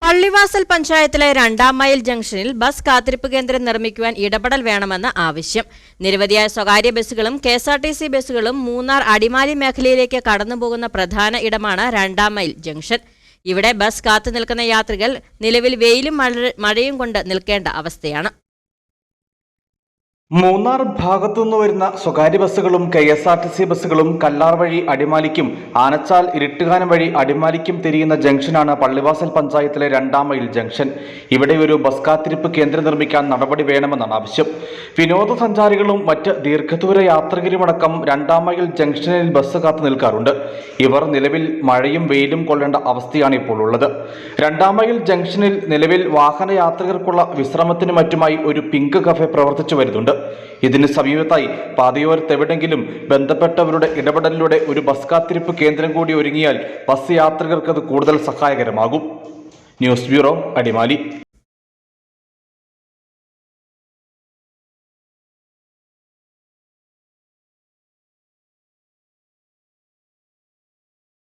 പള്ളിവാസൽ പഞ്ചായത്തിലെ 2ാം മൈൽ ജംഗ്ഷനിൽ ബസ് കാത്തിരിപ്പ് കേന്ദ്രം നിർമ്മിക്കുവാൻ ഇടപെടൽ വേണമെന്ന് ആവശ്യം. നിരവധിയായ സ്വകാര്യ ബസ്സുകളും കെഎസ്ആർടിസി ബസ്സുകളും മൂന്നാർ അടിമാലി മേഖലയിലേക്ക് കടന്നുപോകുന്ന പ്രധാന ഇടമാണ് 2ാം മൈൽ ജംഗ്ഷൻ. ഇവിടെ ബസ് കാത്തുനിൽക്കുന്ന യാത്രികർ നിലവിൽ വെയിലും മഴയും കൊണ്ട് നിൽക്കേണ്ട അവസ്ഥയാണ്. മൂന്നാർ ഭാഗത്തുനിന്ന് വരുന്ന സ്വകാര്യ ബസ്സുകളും കെഎസ്ആർടിസി ബസ്സുകളും കല്ലാർ വഴി അടിമാലിക്കും ആനച്ചാൽ ഇരുട്ടുകാനം വഴി അടിമാലിക്കും തിരിയുന്ന ജംഗ്ഷനാണ് പള്ളിവാസൽ പഞ്ചായത്തിലെ 2ാം മൈൽ ജംഗ്ഷൻ. ഇവിടെ ഒരു ബസ് കാത്തിരിപ്പ് കേന്ദ്രം നിർമ്മിക്കാൻ നടപടി വേണമെന്നാണ് ആവശ്യം. വിനോദസഞ്ചാരികളും മറ്റ് ദീർഘദൂര യാത്രികരുമടക്കം 2ാം മൈൽ ജംഗ്ഷനിൽ ബസ് കാത്തു നിൽക്കാറുണ്ട്. ഇവർ നിലവിൽ മഴയും വെയിലും കൊള്ളേണ്ട അവസ്ഥയാണ് ഇപ്പോൾ ഉള്ളത്. 2ാം മൈൽ ജംഗ്ഷനിൽ നിലവിൽ വാഹന യാത്രികർക്കുള്ള വിശ്രമത്തിനും മറ്റുമായി ഒരു പിങ്ക് കഫേ പ്രവർത്തിച്ചു വരുന്നുണ്ട്. ഇതിന് സമീപത്തായി പാതയോരത്തെവിടെങ്കിലും ബന്ധപ്പെട്ടവരുടെ ഇടപെടലിലൂടെ ഒരു ബസ് കാത്തിരിപ്പ് കേന്ദ്രം കൂടി ഒരുങ്ങിയാൽ ബസ് യാത്രികർക്ക് അത് കൂടുതൽ സഹായകരമാകും. News bureau, Adimali.